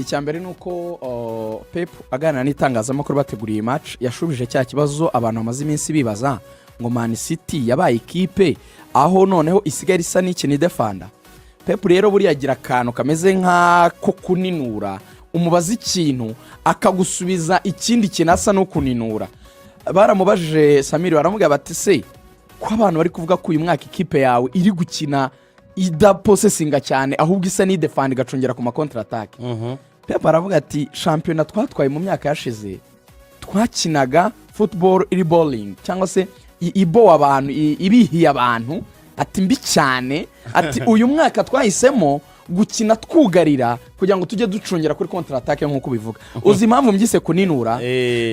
icyambere nuko Pep aganira n'itangazamakuru bateguriye match yashubije cya kibazo abantu bamaze iminsi bibaza ngo Man City yabaye ikipe aho noneho isigaye isa n'ikini defender. Pep rero buri yagira akantu kameze nk'ako kuninura, umubaza ikintu akagusubiza ikindi kinasa no kuninura. Baramubajije Samir baramubwira bati se ko abantu bari kuvuga ko uyu mwaka ikipe yawe iri gukina ida possessinga cyane ahubwo isa ni defend gacungera ku ma counter attack. Pep aravuga ati championnat twatwaye mu myaka yashize twakinaga football iri bowling cyangwa se ibo abantu ibihiye abantu ati mbi cyane ati uyu mwaka twahisemo gukina twugarira kugira ngo tujye ducungera kuri counter attack nkuko bivuga. Uzi impamvu mbyise kuninura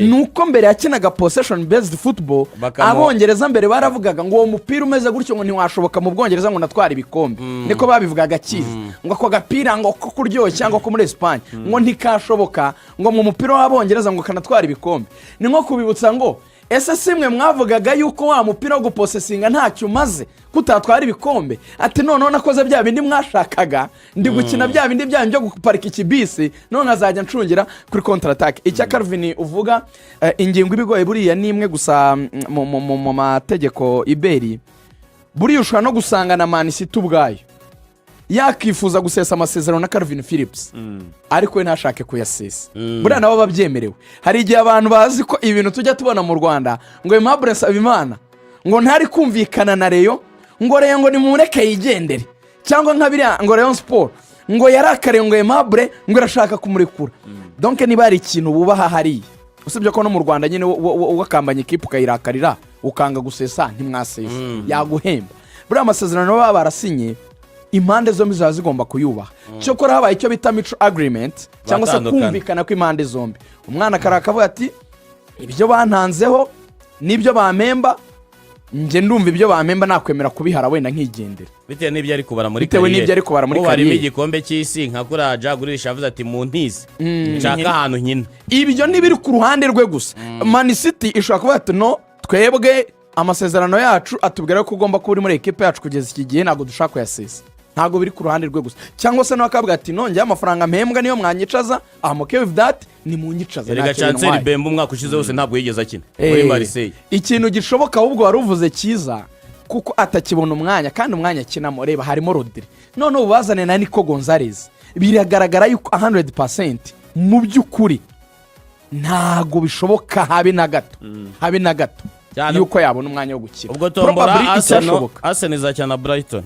nuko mbere yakinaga possession based football abongereza mbere baravugaga ngo uwo mupira umeze gutyo ngo ntiwashoboka mu Bwongereza ngo natwara ibikombe niko babivugaga kiza ngo ako gapira ngo ko kuryoshya cyangwa ko muri Espagne ngo ntikashoboka ngo mu mupira w'abongereza ngo kanatwara ibikombe. Ni nko kubibutsa ngo ese simwe mwavugaga yuko wa mupira wo gupossessinga ntacyo umaze kutatwara ibikombe ati none nakoze bya bindi mwashakaga ndi gukina bya bindi byo guparika ikibisi none azajya ncungira kuri counter attack. Icya Calvin uvuga ingingo ibigoye buriya nimwe gusa mu mategeko iberi buriya ushobora no gusanga na Man City ubwayo yakifuza gusesa amasezerano na Calvin Phillips ariko we ntashake kuyasesa buriya nabo babyemerewe. Hari igihe abantu bazi ko ibintu tujya tubona mu Rwanda ngo Aimable Nsabimana ngo ntari kumvikana na Rayon ngo Rayon ngo nimureke yigendere cyangwa nkabiriya ngo Rayon Sport ngo yarakare ngo Aimable ngo irashaka kumurekura. Donc niba ari ikintu bubaha hari usibye ko no mu Rwanda nyine wakambanye ikipe ukayirakarira ukanga gusesa ntimwasesa yaguhemba. Buriya amasezerano baba barasinye impande zombi zaza zigomba kuyubaha. Cyokora habaye icyo bita mutual agreement cyangwa se kumvikana ko impande zombi. Umwana karakavuga ati ibyo bantanzeho nibyo bamemba nje ndumva ibyo bamemba nakwemera kubihara wenda nkigendera bitewe n'ibyo ari kubara muri kariyeri. Bitewe n'ibyo ari kubara muri kariyeri. Harimo igikombe cy'isi nka kuraja gurisha avuze ati mu ntizi nshaka ahantu nkina. Ibyo nibiri ku ruhande rwe gusa. Man City ishobora kuvuga ati no twebwe amasezerano yacu atubwira ko ugomba kuba uri muri equipe yacu kugeza iki gihe ntago dushaka kuyasesa. Ntago biri ku ruhande rwe gusa cyangwa se n'akabwa ati nonge amafaranga mpembwa niyo mwanyicaza I'm okay with that ni munyicaza. Rega Chancellor Bemba umwaka ushize wose ntabwo yigeze akina muri Marseille. Ikintu gishoboka ahubwo waruvuze cyiza kuko atakibona umwanya kandi umwanya akinamo reba harimo Rodri none ubazane na Nico Gonzalez biragaragara yuko 100% mu by'ukuri ntago bishoboka habe na gato yuko yabona umwanya wo gukina. Ubwo tombora Arsenal izacyana Brighton.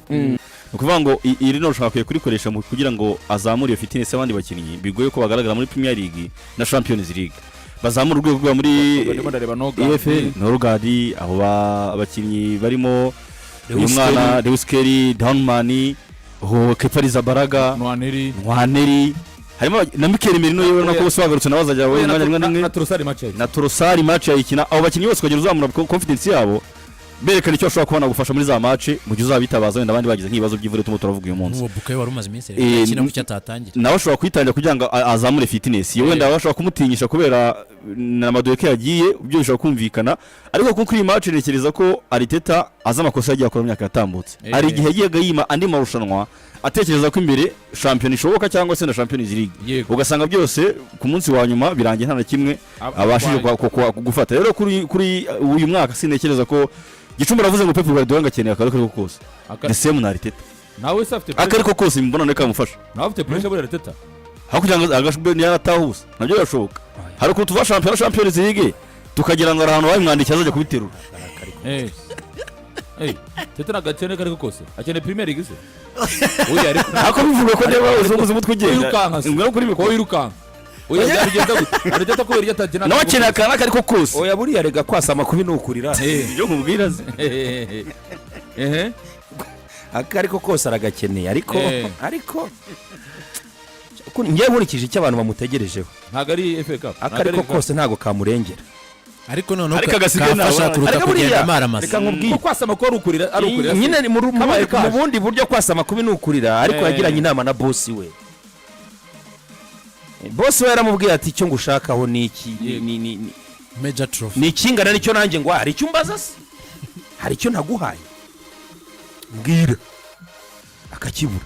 Ukuvuga ngo iri no ushaka kurikoresha kugira ngo azamure iyo fitness y'abandi bakinnyi bigoye ko bagaragara muri Premier League na Champions League bazamura urwego rwa muri EFL Norgard aho abakinnyi barimo uyu mwana Lewis Kelly Downman Kepa Baraga Nwaneri harimo na Mikel Merino yewe nako bagarutse nabazajya we na Trossard match yikina abo bakinnyi bose kugira uzamura confidence yabo berekana icyo ashobora kubona gufasha muri za match mu gihe uzabitabaza wenda abandi bagize nk'ibibazo by'ivure turavuga uyu munsi. Uwo Bukayo wari umaze iminsi rekina ku cyatatangira nawe ashobora kwitangira kugira ngo azamure fitness yo wenda bashobora kumutinyisha kubera na madoke yagiye byo bishobora kumvikana ariko kuko iyi match nekereza ko Arteta azamakosa yagiye akora mu myaka yatambutse ari igihe yagiye yima andi marushanwa atekereza ko imbere champion ishoboka cyangwa se na Champions League ugasanga byose ku munsi wa nyuma birangiye nta na kimwe abashije gufata. Rero kuri uyu mwaka sinekereza ko Gicumbi ravuze ngo Pep Guardiola ngakeneye akariko kose the same na Arteta nawe safite akariko kose mbona neka mufasha nawe ufite pressure muri Arteta hakugira ngo agashubwe ni yaratahusa nabyo yashoboka hari ko tuva Champions League tukagira ngo ahantu bayimwandikiye azaje kubiterura Teta nagakene kariko kose akene Premier League se oya ariko ako bivuga ko niba uzomuze mutwe ugenda ngero kuri biko wirukanka oya byagenda gute Arteta ko yari yatajena no kina kana kariko kose oya buri yarega kwasama kubi nukurira byo nkubwira ze akariko kose aragakeneye ariko ngiye nkurikije icyo abantu bamutegerejeho ntago ari FA Cup akariko kose ntago kamurengera ariko none kafasha kuruta kugenda maramasa reka nkubwiye kwasama ko rukurira nyine mu bundi buryo kwasama kubi nukurira ariko yagiranye inama na boss we boss we yaramubwiye ati icyo ngushakaho ni iki ni Major Trophy ni kingana nicyo nanjye ngo hari icyo umbaza se hari icyo naguhaye mbwira akakibura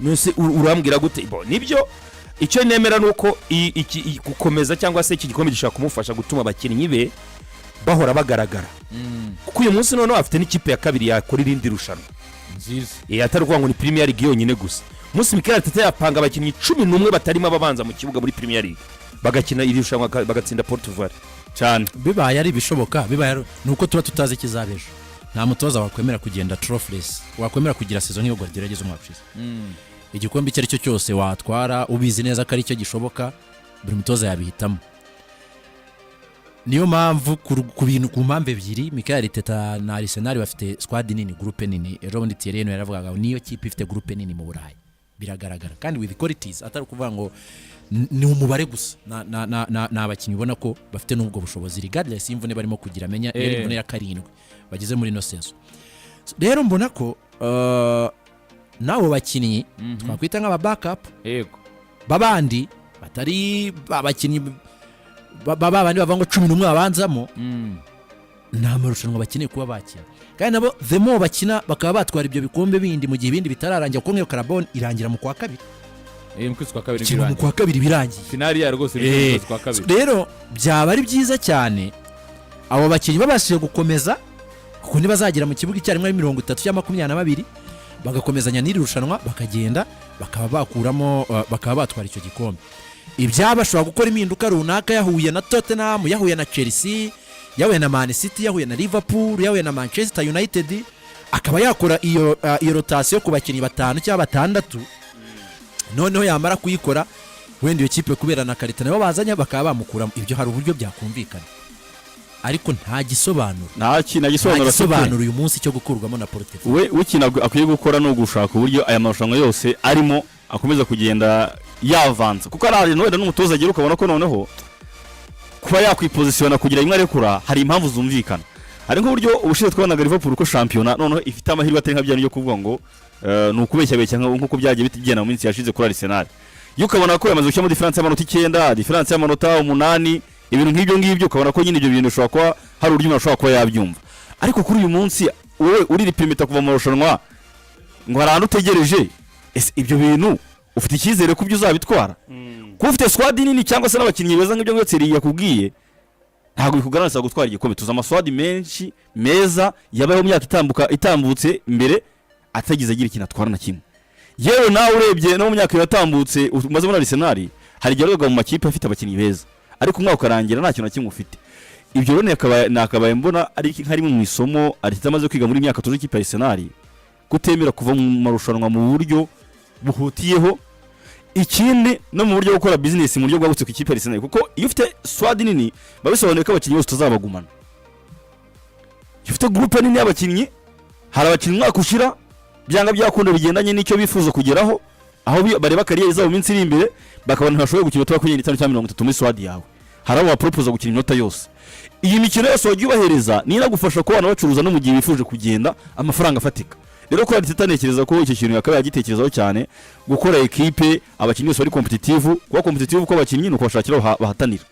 nose urambwira gute bo nibyo icyo nemera nuko gukomeza cyangwa se iki gikombe gishaka kumufasha gutuma abakinnyi be bahora bagaragara kuko uyu munsi noneho afite n'ikipe ya kabiri yakora irindi rushanwa nziza atari ukuvuga ngo ni Premier League yonyine gusa. Umunsi Mikel Arteta yapanga abakinnyi 11 batarimo ababanza mu kibuga muri Premier League bagakina iri rushanwa bagatsinda Portugal cyane. bibaye ari ibishoboka, bibaye nuko tuba tutazi ikizabejo. Nta mutoza wakwemera kugenda trophyless, wakwemera kugira season nk'iyo Guardiola yagize umwaka ushize. Igikombe icyo ari cyo cyose watwara ubizi neza ko ari cyo gishoboka, buri mutoza yabihitamo. Niyo mpamvu ku bintu ku mpamvu ebyiri Mikel Arteta na Arsenal bafite squad nini, groupe nini. Ejobundi Thierry Henry yaravugaga niyo kipe ifite groupe nini mu Burayi biragaragara kandi with qualities, atari kuvuga ngo ni umubare gusa na abakinnyi ubona ko bafite n'ubwo bushobozi regardless imvune barimo kugira menya imvune ya 7 bageze muri no senso. Rero mbona ko nabo bakinnyi twakwita nk'aba backup yego babandi batari abakinnyi babandi bava ngo 11 abanzamo nta marushanwa bakeneye kuba bakina kandi nabo the more bakina bakaba batwara ibyo bikombe bindi mu gihe ibindi bitararangira kuko nk'iyo Carabao irangira mu kwa kabiri mu kwa kabiri birangiye finali ya rwose mu kwa kabiri. Rero byaba ari byiza cyane abo bakinnyi babashije gukomeza kuko ntibazagira mu kibuga icyarimwe ari 30 cyangwa 22 bagakomezanya n'iri rushanwa bakagenda bakaba bakuramo bakaba batwara icyo gikombe. Ibyaba bashobora gukora impinduka runaka yahuye na Tottenham, yahuye na Chelsea, yahuye na Man City, yahuye na Liverpool, yahuye na Manchester United, akaba yakora iyo rotation ku bakinnyi 5 cyangwa 6 noneho yamara kuyikora wenda iyo kipe kubera na karita nabo bazanya bakaba bamukuramo. Ibyo hari uburyo byakumvikana ariko nta gisobanuro uyu munsi cyo gukurwamo na Portugal. We ukina akwiye gukora no gushaka uburyo aya marushanwa yose arimo akomeza kugenda yavanza kuko ari wenda n'umutoza agira ukabona ko noneho kuba yakwipositiona kugira imwe arekura hari impamvu zumvikana. Ari nk'uburyo ubushize twabonaga Liverpool ko shampiyona noneho ifite amahirwe atari nka byari yo kuvuga ngo nukubeshya nk'uko byagiye bitigena mu minsi yashize kuri Arsenal. Yo ukabona ko yamaze gushyira mu difference y'amanota 9, difference y'amanota 8, ibintu nk'ibyo ukabona ko nyine ibyo bintu ushobora kuba hari uburyo umuntu ashobora kuba yabyumva. Ariko kuri uyu munsi wowe uri ripimita kuva mu rushanwa ngo hari ahantu utegereje ibyo bintu ufite icyizere ko byo uzabitwara ko ufite squad nini cyangwa se n'abakinnyi beza nk'ibyo ngo Thierry yakubwiye ntabwo bikugaragaza gutwara igikombe. Tuza amaswadi menshi meza yabayeho myaka itambutse imbere atagize agira ikintu atwara na kimwe. Yewe nawe urebye no mu myaka yatambutse umaze muri Arsenal hari igihe mu makipe afite abakinnyi beza ariko umwaka ukarangira nta kintu na kimwe ufite. Ibyo rero nakabaye mbona ari nkari mu isomo Arteta amaze kwiga muri myaka tuzi ikipe ya Arsenal kutemera kuva mu marushanwa mu buryo buhutiyeho. Ikindi no mu buryo gukora business mu buryo bwagutse ku ikipe ya Arsenal kuko iyo ufite squad nini babisobanuye ko abakinnyi bose tuzabagumana. Iyo ufite groupe nini y'abakinnyi hari abakinnyi mwaka ushira byanga byakunda bigendanye n'icyo bifuza kugeraho aho bareba kariyeri zabo minsi iri imbere bakabona ntashobora gukina twa 25 muri squad yawe. Hari abo propose gukina inota yose. Iyi mikino yose wagibahereza ni nagufasha ko abantu bacuruza no mu gihe bifuje kugenda amafaranga afatika. Rero ko Arteta nekereza ko icyo kintu yakaba yagitekerezaho cyane gukora equipe abakinnyi bose bari competitive kuba competitive ko abakinnyi nuko bashakira bahatanira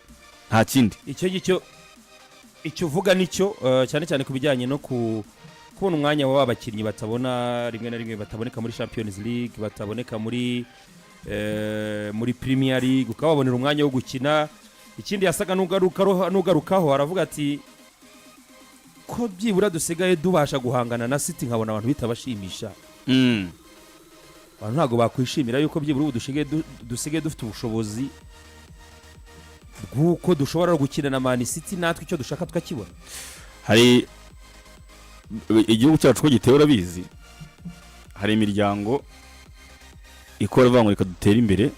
nta kindi. Icyo uvuga nicyo cyane cyane kubijyanye no kubona umwanya w'abakinnyi batabona rimwe na rimwe bataboneka muri Champions League, bataboneka muri Premier League, ukababonera umwanya wo gukina. Ikindi yasaga nugarukaho aravuga ati ko byibura dusigaye dubasha guhangana na City nkabona abantu bitabashimisha. Abantu ntago bakwishimira yuko byibura ubu dusigaye dufite ubushobozi bw'uko dushobora gukina na Man City natwe icyo dushaka tukakibona. Hari igihugu cyacu ko gitewe urabizi hari imiryango ikora vango ikadutera imbere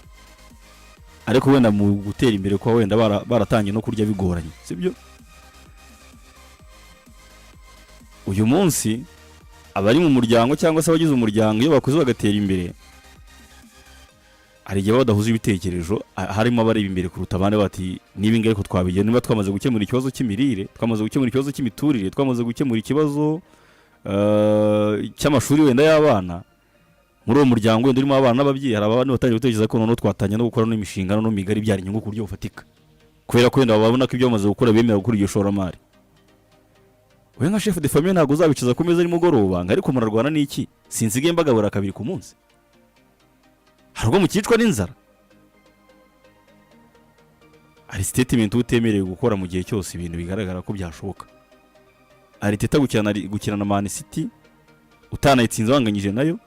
ariko wenda mu gutera imbere ko wenda baratangiye no kurya bigoranye sibyo. Uyu munsi abari mu muryango cyangwa se abagize umuryango iyo bakoze bagatera imbere hari igihe badahuza ibitekerezo harimo abari imbere kuruta abandi bati niba ingahe ko twabigenda niba twamaze gukemura ikibazo cy'imirire, twamaze gukemura ikibazo cy'imiturire, twamaze gukemura ikibazo cy'amashuri wenda y'abana muri uwo muryango wenda urimo abana n'ababyeyi hari abandi batangiye gutekereza ko noneho twatanya no gukora n'imishinga no migari byari inyungu ku buryo bufatika kubera ko wenda babona ko ibyo bamaze gukora bemera gukora iryo shoramari. We nka chef de famille ntago uzabicuza ku meza nimugoroba ariko murarwana n'iki sinzige mbagabura 2 ku munsi harwo mukicwa n'inzara hari statement utemerewe gukora mu gihe cyose ibintu bigaragara ko byashoboka. Arteta gukina na Man City utanayitsinze wanganyije nayo,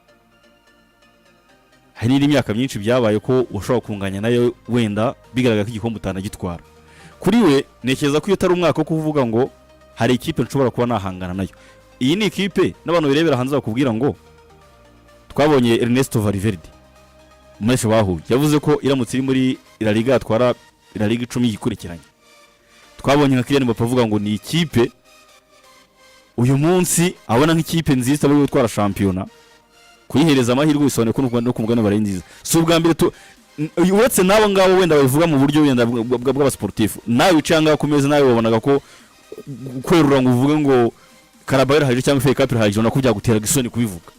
hari n'indi myaka myinshi byabaye ko ushobora kunganya nayo wenda bigaragara ko igikombe utanagitwara. Kuri we nekeza ko iyo utari umwaka wo kuvuga ngo hari ikipe nshobora kuba nahangana nayo. Iyi ni ikipe n'abantu birebera hanze bakubwira ngo twabonye Ernesto Valverde umwese bahuye yavuze ko iramutse iri muri La Liga yatwara La Liga 10 yikurikiranye. Twabonye nka Kylian Mbappé avuga ngo ni ikipe uyu munsi abona nk'ikipe nziza bari gutwara shampiyona, kuyihereza amahirwe bisone ko no kumugana bare nziza. So ubwa mbere uretse nabo ngabo wenda bavuga mu buryo wenda bw'abasportif, nawe wicanga ku meza nawe wabonaga ko kwerura ngo uvuge ngo Carabao haje cyangwa FA Cup haje na kubya gutera gisoni kubivuga.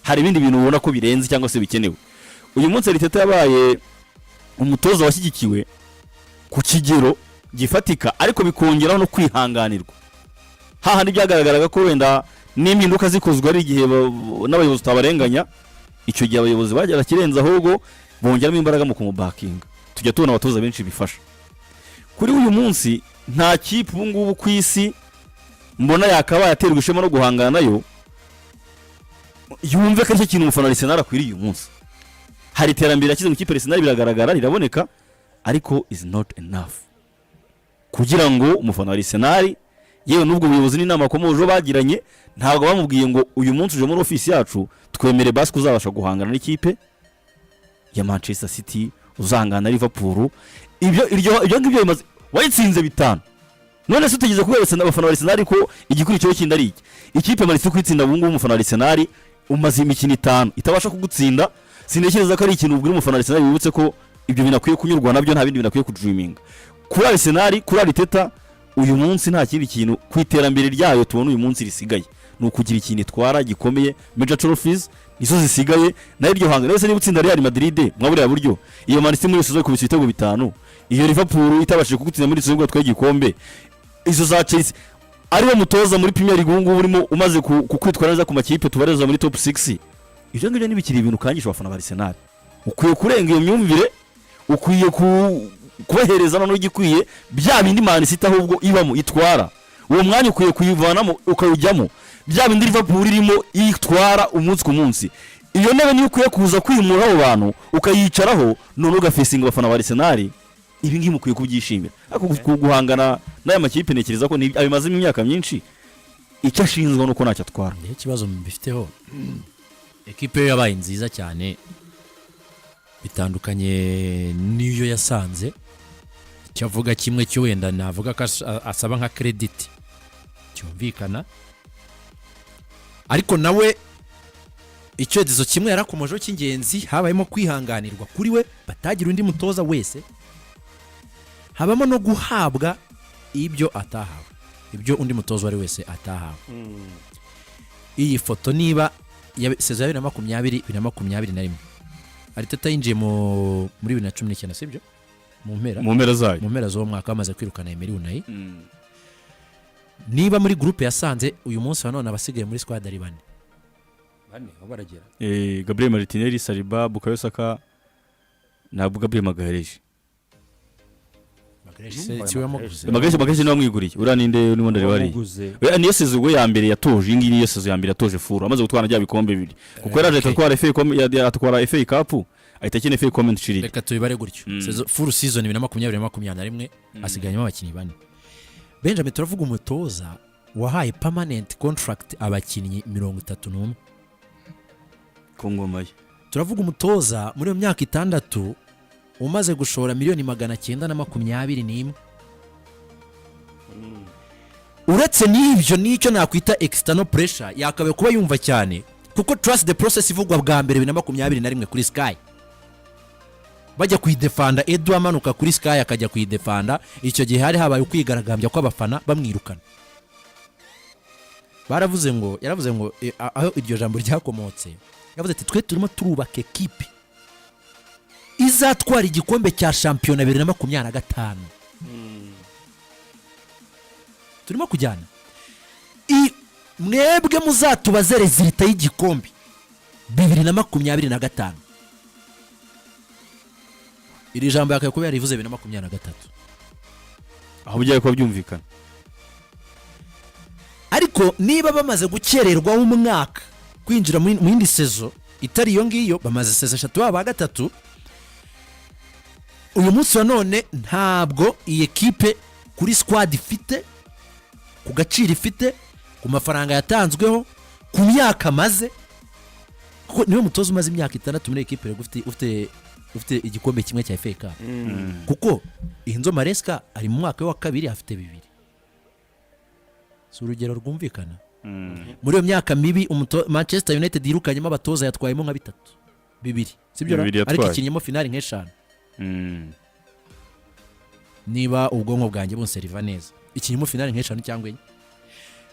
Hari ibindi bintu ubona ko birenze cyangwa se bikenewe. Uyu munsi Arteta yabaye umutoza washyigikiwe ku kigero gifatika, ariko bikongeraho no kwihanganirwa. Hahandi byagaragaraga ko wenda n'impinduka zikozwe ari igihe n'abayobozi tabarenganya, icyo gihe abayobozi bajyaga kirenza ahubwo bongeramo imbaraga mu kumubakinga. Tujya tubona abatoza benshi bifasha. Kuri uyu munsi nta kipe ubu ngubu ku isi mbona yakabaye aterwa ishema no guhangana nayo yumve ko ari kintu umufana Arsenal akwiriye uyu munsi. Hari iterambere yakize mu kipe Arsenal biragaragara riraboneka, ariko is not enough kugira ngo umufana Arsenal yewe nubwo ubuyobozi n'inama komojo bagiranye ntabwo bamubwiye ngo uyu munsi uje muri office yacu twemere basi kuzabasha guhangana n'ikipe ya Manchester City, uzangana na Liverpool. Ibyo ngibyo bimaze wayitsinze bitanu. None se utegeze kuberetse n'abafana Arsenal ko igikurikiro kindi ari iki. Ikipe Manchester kwitsinda ubu ngubu umufana Arsenal umaze imikino 5 itabasha kugutsinda. Sinekeza ko ari ikintu ubwira umufana Arsenal bibutse ko ibyo binakwiye kunyurwa nabyo, nta bindi binakwiye kudreaminga. Kuri Arsenal, kuri Arteta uyu munsi nta kindi kintu kwiterambere ryayo tubona uyu munsi risigaye no kugira ikintu itwara gikomeye. Major trophies nizo zisigaye na iryo hanga. Nese niba utsinda Real Madrid mwaburiya buryo, iyo Man City muri sezo kubisa ibitego 5, iyo Liverpool itabashije kugutsinda muri sezo twaye igikombe, izo za Chelsea ariwe mutoza muri Premier League ngubu urimo umaze kukwitwara neza ku makipe tubareza muri top 6. Ibyo ngibyo nibikiri ibintu kangisha abafana ba Arsenal. Ukwiye kurenga iyo myumvire, ukwiye kubahereza no gikwiye bya bindi Man City ahubwo ibamo itwara. Uwo mwanya ukwiye kuyivanamo ukawujyamo. Bya bindi Liverpool irimo itwara umunsi ku munsi. Iyo nebe ni ukwiye kuza kwimura abo bantu ukayicaraho none ugafesinga abafana ba Arsenal. Ibi ngi mukwiye kubyishimira. Ako guhangana n'aya makipe nekereza ko abimaze imyaka myinshi. Icyo ashinzwe nuko ntacyo atwara. Ikibazo mbifiteho ekipe yabaye nziza cyane bitandukanye niyo yasanze. Cyavuga kimwe cyo wenda navuga ko asaba nka credit cyumvikana, ariko nawe icyo dizo kimwe yarakomojo cy'ingenzi habayemo kwihanganirwa kuri we batagira undi mutoza wese, habamo no guhabwa ibyo atahawe, ibyo undi mutoza wari wese atahawe. Iyi foto niba ya sezo ya 2021 Arteta yinjiye muri 2019 sibyo mu mpera zo mwaka amaze kwirukana Emery Unai. Niba muri groupe yasanze uyu munsi wa none abasigaye muri squad ari bane aho baragera, Gabriel Martinelli, Saliba, Bukayo Saka na Gabriel Magalhaes. Magalhaes ni wamwiguriye ura ninde ni wonda rewari niyo sezo ya mbere yatoje, ingi niyo sezo ya mbere yatoje furu amaze gutwara rya bikombe bibiri kuko yaraje atwara FA Cup ahita akina FA Comment Shield. Reka tubibare gutyo sezo full season 2020-2021 asiganyemo abakinnyi bane. Benjamin turavuga umutoza wahaye permanent contract abakinnyi 31 ku ngoma ye. Turavuga umutoza muri iyo myaka 6 umaze gushora miliyoni 921. Uretse n'ibyo nicyo nakwita external pressure yakabaye kuba yumva cyane kuko trust the process ivugwa bwa mbere 2021 kuri Sky bajya kuyidefanda. Edu amanuka kuri Sky akajya kuyidefanda. Icyo gihe hari habaye ukwigaragambya kw'abafana bamwirukana. Yaravuze ngo aho iryo jambo ryakomotse yavuze ati twe turimo turubaka equipe izatwara igikombe cya shampiyona 2025. Turimo kujyana mwebwe muzatubaze resulta y'igikombe 2025. Iri jambo yakaye kubera rivuze 2023 aho byari kuba byumvikana. ariko niba bamaze gukererwaho umwaka kwinjira mu yindi sezo itari iyo ngiyo, bamaze sezo 3 baba 3, uyu munsi wa none ntabwo iyi ekipe kuri squad ifite, ku gaciro ifite, ku mafaranga yatanzweho, ku myaka maze, kuko niwe mutoza umaze imyaka 6 muri ekipe ufite igikombe kimwe cya FA Cup. Kuko Enzo Maresca ari mu mwaka wa 2 afite 2. Si urugero rwumvikana. Muri iyo myaka mibi Manchester United yirukanyemo abatoza yatwayemo nka 3 2, sibyo? Ariko ikinyemo finali nk'5. Niba ubwonko bwanjye bunseriva neza, ikinyemo finali nk'5 cyangwa 4.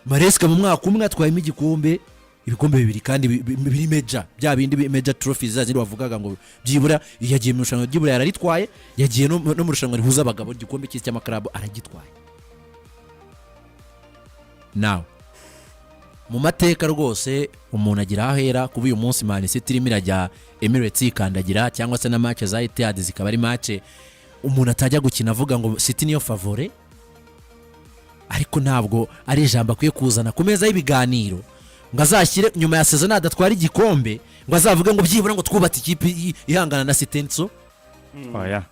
Maresca mu mwaka umwe atwayemo ibikombe 2 kandi biri major, bya bindi major trophies zazindi bavugaga ngo byibura yagiye mu rushanwa byibura yararitwaye, yagiye no mu rushanwa rihuza abagabo igikombe cy'isi cy'amaklub aragitwaye. Now mu mateka rwose umuntu agira ahera kuba uyu munsi Man City irimo irajya Emirates ikandagira, cyangwa se na match za Etihad zikaba ari match umuntu atajya gukina avuga ngo City niyo favore, ariko ntabwo ari ijambo akwiye kuzana ku meza y'ibiganiro ngo azashyire nyuma ya season adatwara igikombe ngo azavuge ngo byibura ngo twubate ikipe ihangana na City. Oya,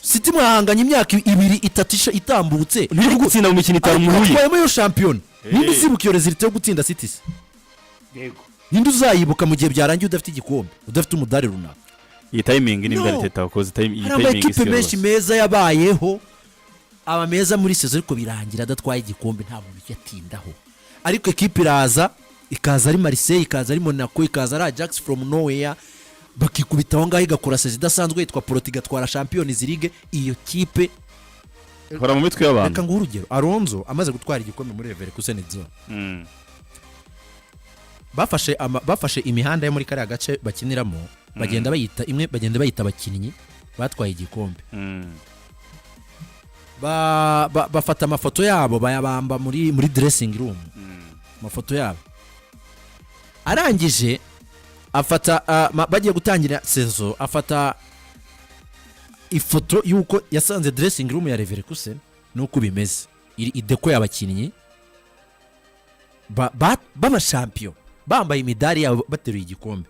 City mwahanganye imyaka 2 3 itambutse, ntiri gutsinda mu mikino 5 muhuye, twayemo yo champion. Ninde uzibuka iyo result yo gutsinda City? Yego. Ninde uzayibuka mu gihe byarangiye udafite igikombe, udafite umudari runaka? iyi timing ni mbere teta koze timing ikipe menshi meza yabayeho, aba meza muri sezo ariko birangira adatwaye igikombe, nta muntu yatindaho. Ariko ekipe ikaza ari Marseille, ikaza ari Monaco, ikaza ari Ajax from nowhere, bakikubita aho ngaho igakora sezo idasanzwe yitwa Porto igatwara Champions League. Iyo kipe hora mu mitwe y'abantu. Reka nguhe urugero, Alonso amaze gutwara igikombe muri Leverkusen zone, bafashe imihanda yo muri kariya gace bakiniramo, bagenda bayita abakinnyi batwaye igikombe. Bafata amafoto yabo bayabamba muri dressing room, amafoto yabo arangije afata bagiye gutangira sezo, afata ifoto yuko yasanze dressing room ya Leverkusen nuko bimeze, iri ideko y'abakinnyi baba champion bambaye imidari yabo bateruye igikombe.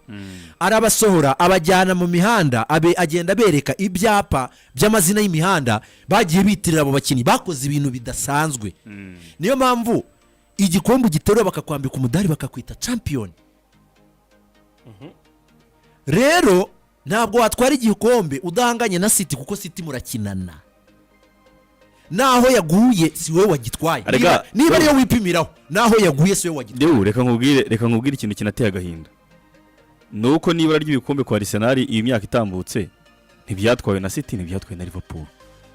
Arabasohora abajyana mu mihanda, agenda bereka ibyapa by'amazina y'imihanda bagiye bitirira abo bakinnyi bakoze ibintu bidasanzwe. Niyo mpamvu igikombe giterura bakakwambika umudari bakakwita champion. Rero ntabwo watwara igikombe udahanganye na City, kuko City murakinana, naho yaguye si wewe wagitwaye. Niba ariyo wipimiraho, naho yaguye si wewe wagitwaye. Reka nkubwire ikintu kinateye agahinda, nuko nibara ry'ibikombe kwa Arsenal iyi myaka itambutse ntibyatwawe na City, ntibyatwawe na Liverpool,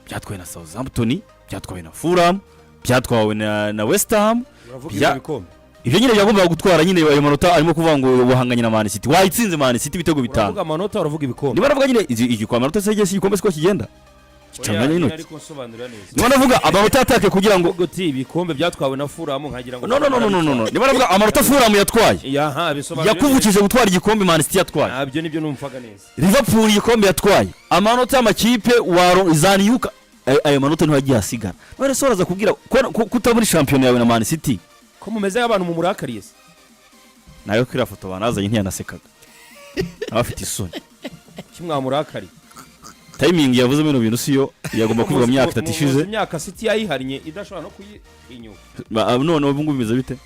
byatwawe na Southampton, byatwawe na Fulham, byatwawe na West Ham. Ibyo nyine byagombaga gutwara nyine ayo manota, arimo kuvuga ngo wahanganye na Man City, wayitsinze Man City ibitego 5. Uravuga amanota, uravuga ibikombe. Niba navuga nyine igikwa manota se igikombe siko kigenda. Cyangwa nyine ariko nsobanurira neza. Niba navuga amanota atake kugira ngo guti ibikombe byatwawe na Fulham nkagira ngo no. Niba navuga amanota Fulham yatwaye, bisobanurira yakuvukije gutwara igikombe Man City yatwaye. Nabyo nibyo numvaga neza. Liverpool igikombe yatwaye, amanota y'amakipe wa Zaniyuka ayo manota ntiwagiye asigara. None soraza kubwira kutaburi champion yawe na Man City ko mumeze y'abantu mu murakariye. Nayo kira foto banazanye ntiyanasekaga, abafite isoni kimwamurakari. Timing yavuze bino bintu siyo yagomba kuvuga mu myaka 3 ishize. Imyaka City yayiharnye idashobora no kuyinyuka. None ubu ngubu bimeze bite?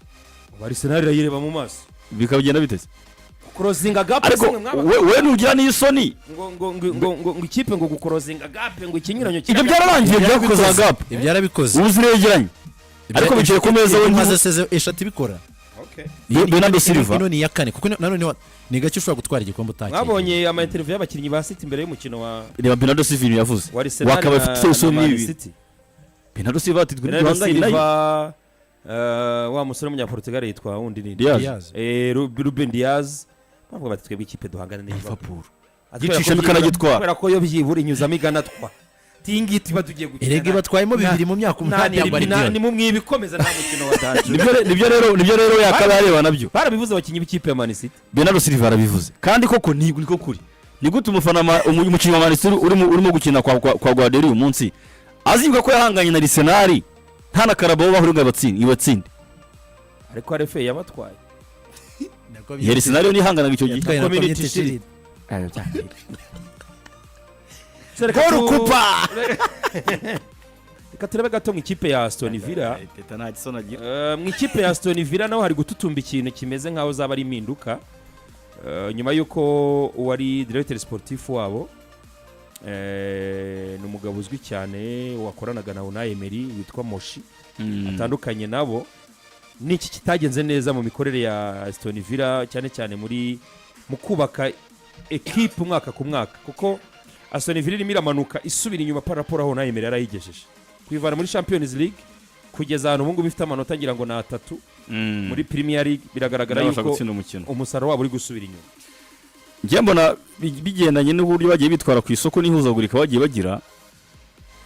Arsenal irayireba mu maso bikagenda biteze crossing gap. We nugira n'isoni ngo ikipe ngo gukorozinga gap ngo ikinyuranyo kira. Ibyo byararangiye byakoze gap, ibyo yarabikoze uziregeranye, ariko bicaye ku meza we nkaze seze eshatu bikora. Bernardo Silva ino ni ya kane, kuko none ni gace ushobora gutwara igikombe utake. Mwabonye ama interview y'abakinnyi ba City mbere y'umukino wa Bernardo Silva yavuze wakaba afite isoni ibi. Bernardo Silva ati twihanganye nayo, wa musore w'umunyaportugal yitwa wundi ni Diaz, Ruben Diaz. Bavuga bati twebwe ikipe duhangana na Liverpool, gicisha mikanagitwara kubera ko yo byibura inyuzamo iganatwa tingiti badugiye gukina. Erege batwayemo 2 mu myaka 8 yambara ni mu mwibikomeza nta mukino wa daje. Nibyo rero yakabareba nabyo barabivuze abakinnyi b'ikipe ya Man City. Bernardo Silva arabivuze kandi koko niko kuri. Ni gute umufana umukinnyi wa Man City urimo gukina kwa Guardiola uyu munsi azibuka ko yahanganye na Arsenal nta na Carabao bahuri ngo ibatsinde ariko RFA yabatwaye ya Arsenal yo nihanganaga icyo gihe Yatwaye na Community Community Shield. Shield. Paul Kupa reka turebe gato mu ikipe ya Aston Villa. Teta nta gisona agira. Mu ikipe ya Aston Villa naho hari gututumba ikintu kimeze nkaho zaba ari impinduka nyuma y'uko uwari directeur sportif wabo ni umugabo uzwi cyane wakoranaga na Unai Emery witwa Moshi atandukanye nabo n'iki kitagenze neza mu mikorere ya Aston Villa cyane cyane mu kubaka equipe umwaka ku mwaka kuko Aston Villa irimo iramanuka isubira inyuma par rapport aho Unai Emery yarayigejeje kwivana muri Champions League kugeza ahantu ubu ngubu bifite amanota ngira ngo ni 3 muri Premier League biragaragara yuko umusaruro wabo uri gusubira inyuma. Njye mbona bigendanye n'uburyo bagiye bitwara ku isoko n'ihuzagurika bagiye bagira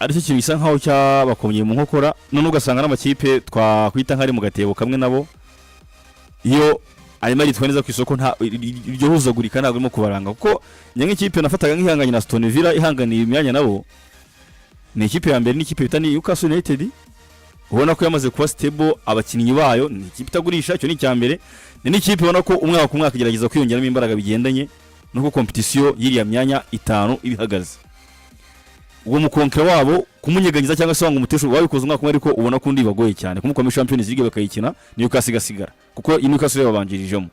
aricyo kintu bisa nkaho cyabakomye mu nkokora none ugasanga n'amakipe twakwita nk'ari mu gatebo kamwe nabo iyo arimo yitwa neza ku isoko nta iryo huzagurika ntabwo irimo kubaranga kuko njye nk'ikipe nafataga nk'ihanganye na Aston Villa ihanganiye imyanya nabo ni ikipe ya mbere n'ikipe bita ni Newcastle United ubona ko yamaze kuba stable abakinnyi bayo ni ikipe itagurisha icyo ni icyambere ni n'ikipe ubona ko umwaka ku mwaka igerageza kwiyongeramo imbaraga bigendanye nuko competition yiriya myanya 5 ibihagaze uwo mukonkera wabo kumunyeganyiza cyangwa se wanga umutesho wabikoze umwaka umwe ariko ubona ko ndi bagoye cyane kumukomesha Champions League bakayikina Newcastle igasigara kuko Newcastle yabanjirijemo